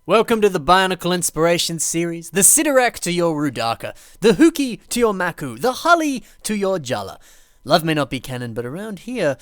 Welcome to the Bionicle Inspiration Series, the Sidorak to your Rudaka, the Huki to your Maku, the Hully to your Jala. Love may not be canon, but around here,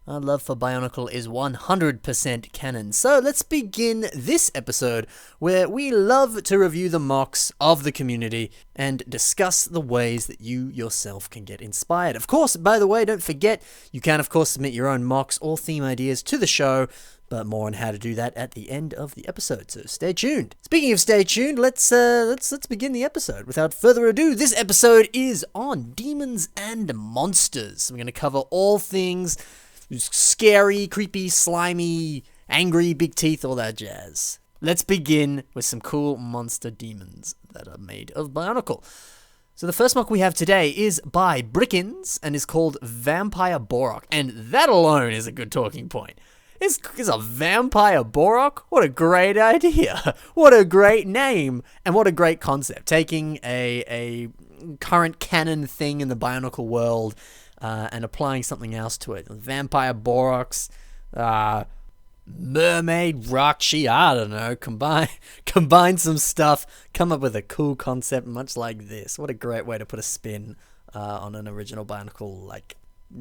our love for Bionicle is 100% canon. So let's begin this episode where we love to review the mocks of the community and discuss the ways that you yourself can get inspired. Of course, by the way, don't forget, you can of course submit your own mocks or theme ideas to the show, but more on how to do that at the end of the episode, so stay tuned. Speaking of stay tuned, let's begin the episode. Without further ado, this episode is on demons and monsters. We're going to cover all things scary, creepy, slimy, angry, big teeth, all that jazz. Let's begin with some cool monster demons that are made of Bionicle. So the first mock we have today is by Brickins and is called Vampire Borock, and that alone is a good talking point. Is a vampire Borock? What a great idea. What a great name. And what a great concept. Taking a current canon thing in the Bionicle world and applying something else to it. Vampire Borocks, mermaid, Rakshi, I don't know. Combine some stuff. Come up with a cool concept much like this. What a great way to put a spin on an original Bionicle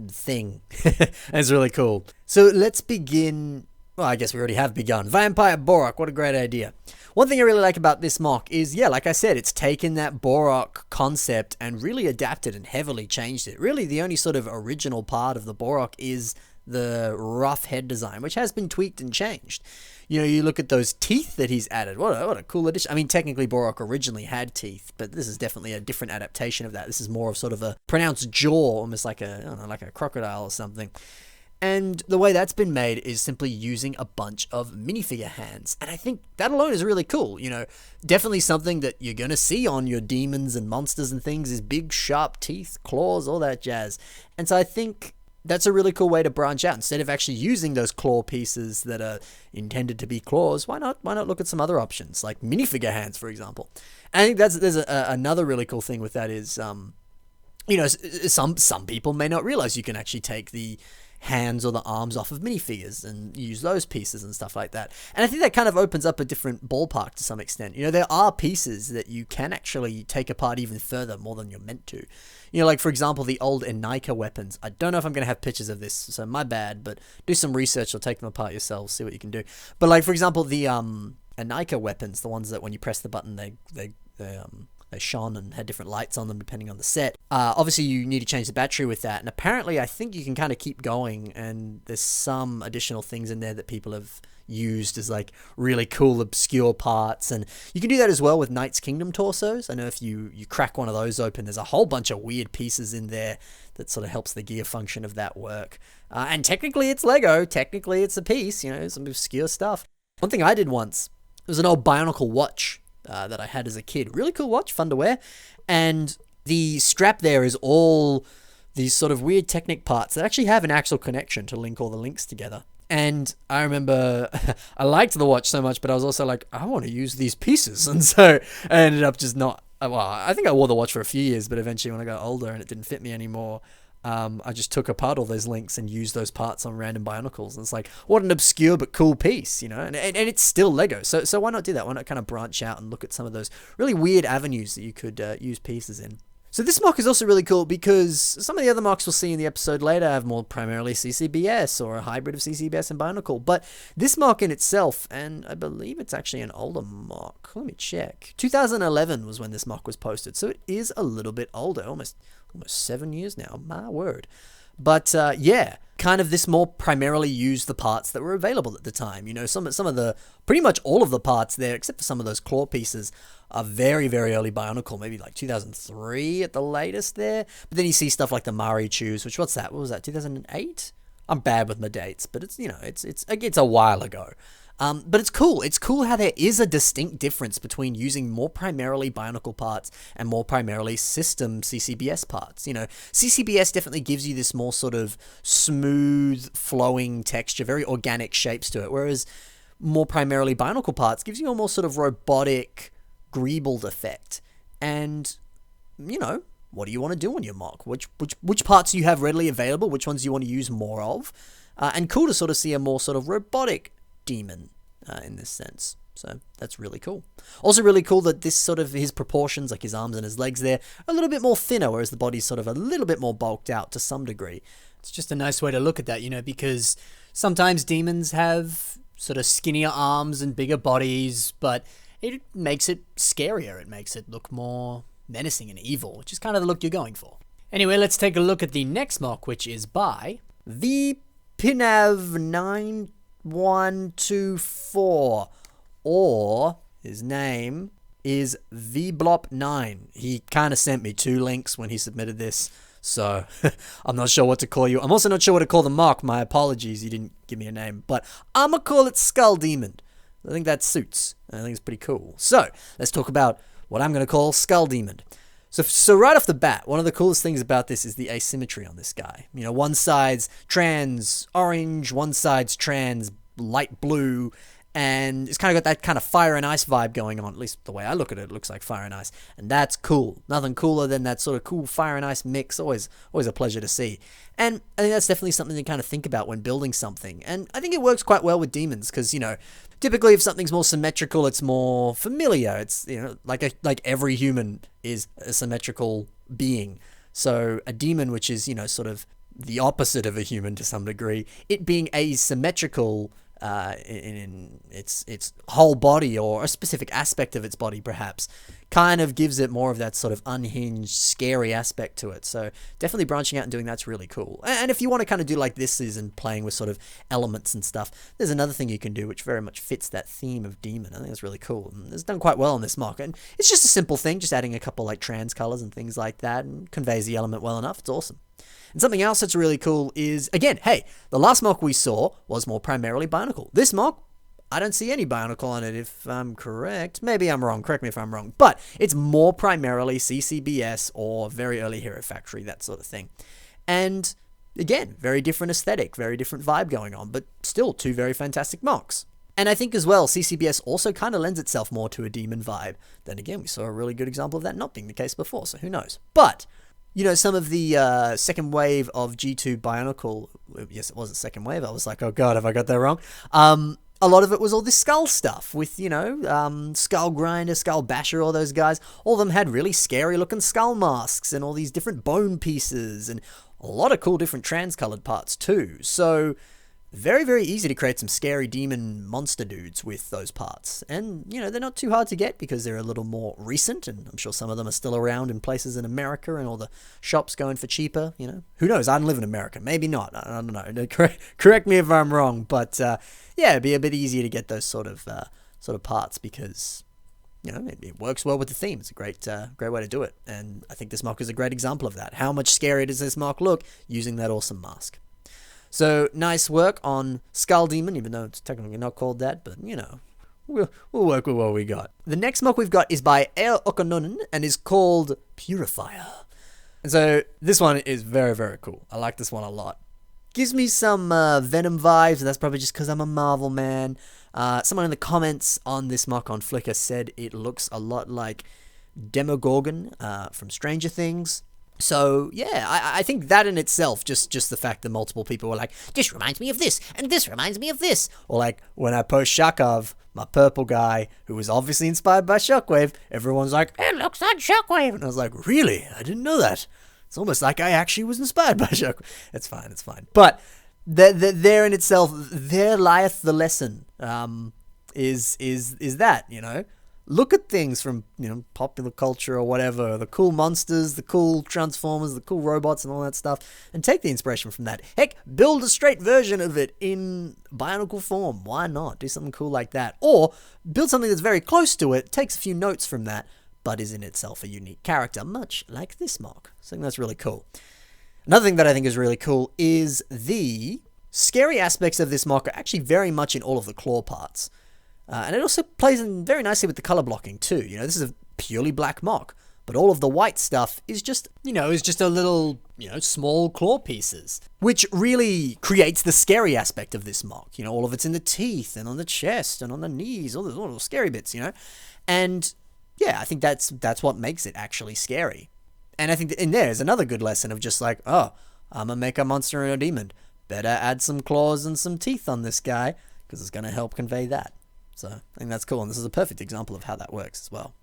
thing. It's really cool. So let's begin. Well, I guess we already have begun. Vampire Borock, what a great idea. One thing I really like about this mock is, yeah, like I said, it's taken that Borock concept and really adapted and heavily changed it. Really, the only sort of original part of the Borock is the rough head design, which has been tweaked and changed. You know, you look at those teeth that he's added. What a cool addition. I mean, technically Borock originally had teeth, but this is definitely a different adaptation of that. This is more of sort of a pronounced jaw, almost like like a crocodile or something. And the way that's been made is simply using a bunch of minifigure hands. And I think that alone is really cool. You know, definitely something that you're going to see on your demons and monsters and things is big, sharp teeth, claws, all that jazz. And so I think that's a really cool way to branch out. Instead of actually using those claw pieces that are intended to be claws, why not look at some other options, like minifigure hands, for example. And I think there's another really cool thing with that is, you know, some people may not realize you can actually take the hands or the arms off of minifigures and use those pieces and stuff like that. And I think that kind of opens up a different ballpark to some extent. You know, there are pieces that you can actually take apart even further, more than you're meant to. You know, like for example, the old Bionicle weapons. I don't know if I'm going to have pictures of this, so my bad, but do some research or take them apart yourselves, see what you can do. But like for example, the Bionicle weapons, the ones that when you press the button, they shone and had different lights on them depending on the set. Obviously, you need to change the battery with that. And apparently, I think you can kind of keep going. And there's some additional things in there that people have used as like really cool, obscure parts. And you can do that as well with Knight's Kingdom torsos. I know if you crack one of those open, there's a whole bunch of weird pieces in there that sort of helps the gear function of that work. And technically, it's Lego. Technically, it's a piece. You know, some obscure stuff. One thing I did once was an old Bionicle watch that I had as a kid. Really cool watch, fun to wear. And the strap there is all these sort of weird Technic parts that actually have an actual connection to link all the links together. And I remember I liked the watch so much, but I was also like, I want to use these pieces. And so I ended up just not, well, I think I wore the watch for a few years, but eventually when I got older and it didn't fit me anymore, I just took apart all those links and used those parts on random Bionicles. And it's like, what an obscure but cool piece, you know? And it's still Lego. So why not do that? Why not kind of branch out and look at some of those really weird avenues that you could use pieces in? So this mock is also really cool because some of the other mocks we'll see in the episode later have more primarily CCBS or a hybrid of CCBS and Bionicle. But this mock in itself, and I believe it's actually an older mock. Let me check. 2011 was when this mock was posted. So it is a little bit older, almost 7 years now, my word. But yeah, kind of this more primarily used the parts that were available at the time. You know, some of the, pretty much all of the parts there, except for some of those claw pieces, are very, very early Bionicle, maybe like 2003 at the latest there. But then you see stuff like the Mari Chews, which, what's that? What was that, 2008? I'm bad with my dates, but it's, you know, it's a while ago. But it's cool. It's cool how there is a distinct difference between using more primarily Bionicle parts and more primarily system CCBS parts. You know, CCBS definitely gives you this more sort of smooth, flowing texture, very organic shapes to it, whereas more primarily Bionicle parts gives you a more sort of robotic, greebled effect. And, you know, what do you want to do on your mock? Which parts do you have readily available? Which ones do you want to use more of? And cool to sort of see a more sort of robotic demon in this sense. So that's really cool. Also really cool that this sort of, his proportions, like his arms and his legs there, are a little bit more thinner, whereas the body's sort of a little bit more bulked out to some degree. It's just a nice way to look at that, because sometimes demons have sort of skinnier arms and bigger bodies, but it makes it scarier. It makes it look more menacing and evil, which is kind of the look you're going for. Anyway, let's take a look at the next mock, which is by VPinav9124, or his name is VBlop9. He kind of sent me 2 links when he submitted this, so I'm not sure what to call you. I'm also not sure what to call the mock. My apologies, you didn't give me a name, but I'm gonna call it Skull Demon. I think that suits. I think it's pretty cool. So let's talk about what I'm gonna call Skull Demon. So right off the bat, one of the coolest things about this is the asymmetry on this guy. One side's trans orange, one side's trans light blue, and it's kind of got that kind of fire and ice vibe going on. At least the way I look at it, it looks like fire and ice. And that's cool. Nothing cooler than that sort of cool fire and ice mix. Always a pleasure to see. And I think that's definitely something to kind of think about when building something. And I think it works quite well with demons because, typically if something's more symmetrical, it's more familiar. It's, like every human is a symmetrical being. So a demon, which is, sort of the opposite of a human to some degree, it being asymmetrical in its whole body, or a specific aspect of its body perhaps, kind of gives it more of that sort of unhinged, scary aspect to it. So definitely branching out and doing that's really cool. And if you want to kind of do like this is and playing with sort of elements and stuff, there's another thing you can do which very much fits that theme of demon. I think it's really cool. And it's done quite well in this mock. And it's just a simple thing, just adding a couple like trans colors and things like that, and conveys the element well enough. It's awesome. And something else that's really cool is, again, hey, the last mock we saw was more primarily Bionicle. This mock, I don't see any Bionicle on it, if I'm correct. Maybe I'm wrong, correct me if I'm wrong. But it's more primarily CCBS or very early Hero Factory, that sort of thing. And again, very different aesthetic, very different vibe going on, but still 2 very fantastic mocks. And I think as well, CCBS also kind of lends itself more to a demon vibe. Then again, we saw a really good example of that not being the case before, so who knows. But some of the second wave of G2 Bionicle, yes, it wasn't second wave, I was like, oh god, have I got that wrong? A lot of it was all this skull stuff with, Skull Grinder, Skull Basher, all those guys. All of them had really scary looking skull masks and all these different bone pieces and a lot of cool different trans-colored parts too. So very, very easy to create some scary demon monster dudes with those parts. And, they're not too hard to get because they're a little more recent, and I'm sure some of them are still around in places in America and all the shops going for cheaper, Who knows? I don't live in America. Maybe not. I don't know. Correct me if I'm wrong. But, it'd be a bit easier to get those sort of parts because, it works well with the theme. It's a great way to do it. And I think this mock is a great example of that. How much scarier does this mock look using that awesome mask? So, nice work on Skull Demon, even though it's technically not called that, but, we'll work with what we got. The next mock we've got is by Air Okononen and is called Purifier. And so, this one is very, very cool. I like this one a lot. Gives me some Venom vibes, and that's probably just because I'm a Marvel man. Someone in the comments on this mock on Flickr said it looks a lot like Demogorgon from Stranger Things. So, yeah, I think that in itself, just the fact that multiple people were like, this reminds me of this, and this reminds me of this. Or like, when I post Shakov, my purple guy, who was obviously inspired by Shockwave, everyone's like, it looks like Shockwave. And I was like, really? I didn't know that. It's almost like I actually was inspired by Shockwave. It's fine. But there in itself, there lieth the lesson, is that, Look at things from, popular culture or whatever, the cool monsters, the cool Transformers, the cool robots and all that stuff, and take the inspiration from that. Heck, build a straight version of it in Bionicle form. Why not? Do something cool like that. Or build something that's very close to it, takes a few notes from that, but is in itself a unique character, much like this mock. So I think that's really cool. Another thing that I think is really cool is the scary aspects of this mock are actually very much in all of the claw parts. And it also plays in very nicely with the color blocking too. This is a purely black mock, but all of the white stuff is just, is just a little, small claw pieces, which really creates the scary aspect of this mock. All of it's in the teeth and on the chest and on the knees, all those little scary bits, And yeah, I think that's what makes it actually scary. And I think that in there is another good lesson of just like, oh, I'm gonna make a monster and a demon. Better add some claws and some teeth on this guy because it's gonna help convey that. So I think that's cool, and this is a perfect example of how that works as well.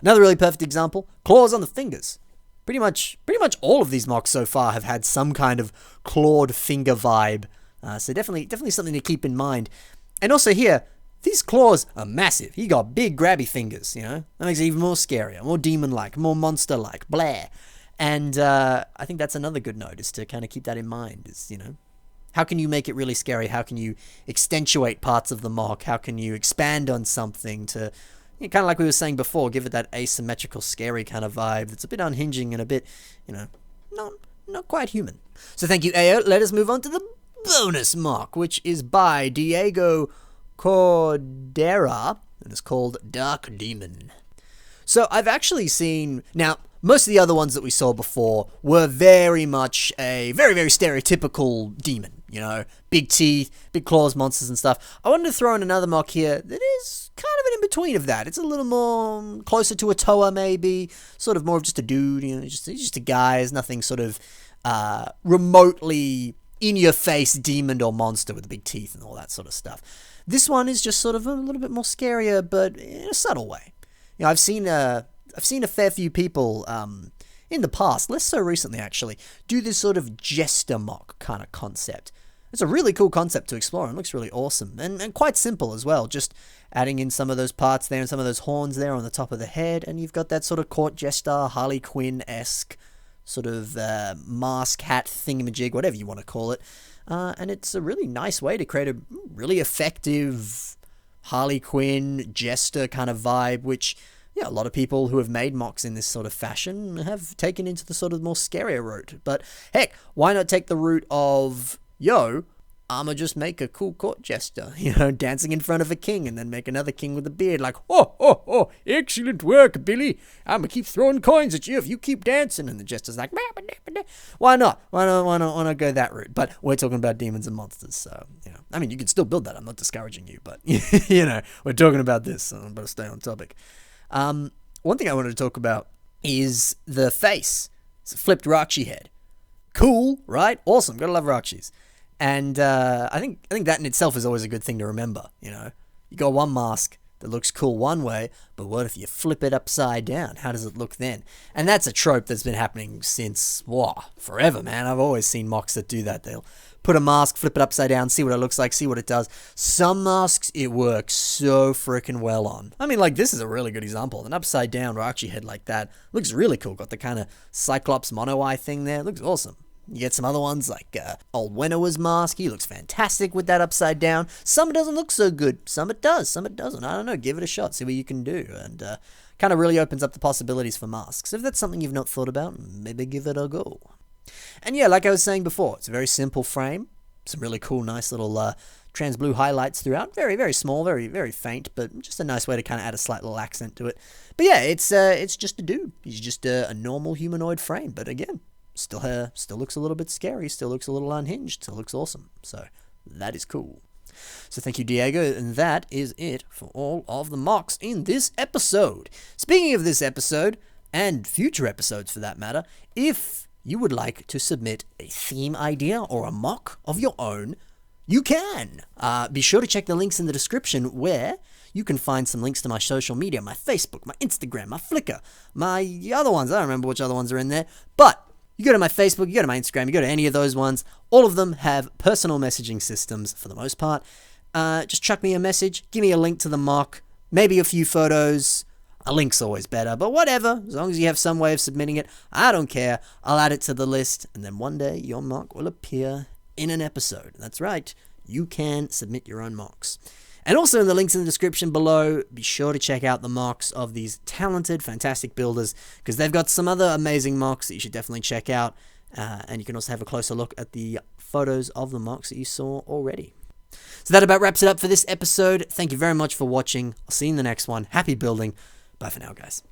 Another really perfect example, claws on the fingers. Pretty much all of these mocks so far have had some kind of clawed finger vibe. So definitely something to keep in mind. And also here, these claws are massive. He got big grabby fingers, you know? That makes it even more scarier, more demon-like, more monster-like, blah. And I think that's another good note, is to kind of keep that in mind, is, you know, how can you make it really scary? How can you accentuate parts of the mock? How can you expand on something to, you know, kind of like we were saying before, give it that asymmetrical, scary kind of vibe that's a bit unhinging and a bit, you know, not quite human. So thank you, Ao. Let us move on to the bonus mock, which is by Diego Cordera, and it's called Dark Demon. So I've actually seen, now, most of the other ones that we saw before were very much a very, very stereotypical demon, you know, big teeth, big claws, monsters and stuff. I wanted to throw in another mock here that is kind of an in-between of that. It's a little more closer to a Toa, maybe, sort of more of just a dude, you know, just a guy. There's nothing sort of remotely in-your-face demon or monster with big teeth and all that sort of stuff. This one is just sort of a little bit more scarier, but in a subtle way. You know, I've seen a fair few people in the past, less so recently actually, do this sort of jester mock kind of concept. It's a really cool concept to explore and looks really awesome and quite simple as well. Just adding in some of those parts there and some of those horns there on the top of the head, and you've got that sort of court jester, Harley Quinn-esque sort of mask, hat, thingamajig, whatever you want to call it. And it's a really nice way to create a really effective Harley Quinn jester kind of vibe, which, yeah, a lot of people who have made mocks in this sort of fashion have taken into the sort of more scarier route. But heck, why not take the route of, yo, I'ma just make a cool court jester, you know, dancing in front of a king, and then make another king with a beard, like, oh, excellent work, Billy. I'ma keep throwing coins at you if you keep dancing. And the jester's like, why not? Why not go that route? But we're talking about demons and monsters, so, you know, I mean, you can still build that. I'm not discouraging you, but, you know, we're talking about this, so I'm going to stay on topic. One thing I wanted to talk about is the face. It's a flipped Rakshi head. Cool, right? Awesome. Gotta love Rakshis. And I think that in itself is always a good thing to remember, you know. You got one mask that looks cool one way, but what if you flip it upside down? How does it look then? And that's a trope that's been happening since, forever, man. I've always seen mocks that do that. They'll put a mask, flip it upside down, see what it looks like, see what it does. Some masks, it works so freaking well on. I mean, like, this is a really good example. An upside down Rakshi head like that looks really cool. Got the kind of Cyclops mono eye thing there. It looks awesome. You get some other ones like old Wenowa's mask. He looks fantastic with that upside down. Some it doesn't look so good. Some it does. Some it doesn't. I don't know. Give it a shot. See what you can do. And kind of really opens up the possibilities for masks. If that's something you've not thought about, maybe give it a go. And yeah, like I was saying before, it's a very simple frame. Some really cool, nice little trans blue highlights throughout. Very, very small, very, very faint, but just a nice way to kind of add a slight little accent to it. But yeah, it's just a dude. He's just a normal humanoid frame. But again, still looks a little bit scary, still looks a little unhinged, still looks awesome. So that is cool. So thank you, Diego, and that is it for all of the mocks in this episode. Speaking of this episode, and future episodes for that matter, if you would like to submit a theme idea or a mock of your own, you can. Be sure to check the links in the description where you can find some links to my social media, my Facebook, my Instagram, my Flickr, my other ones. I don't remember which other ones are in there, but you go to my Facebook, you go to my Instagram, you go to any of those ones. All of them have personal messaging systems for the most part. Just chuck me a message, give me a link to the mock, maybe a few photos. A link's always better, but whatever. As long as you have some way of submitting it, I don't care. I'll add it to the list, and then one day your mock will appear in an episode. That's right. You can submit your own mocks. And also in the links in the description below, be sure to check out the mocks of these talented, fantastic builders, because they've got some other amazing mocks that you should definitely check out. And you can also have a closer look at the photos of the mocks that you saw already. So that about wraps it up for this episode. Thank you very much for watching. I'll see you in the next one. Happy building. Bye for now, guys.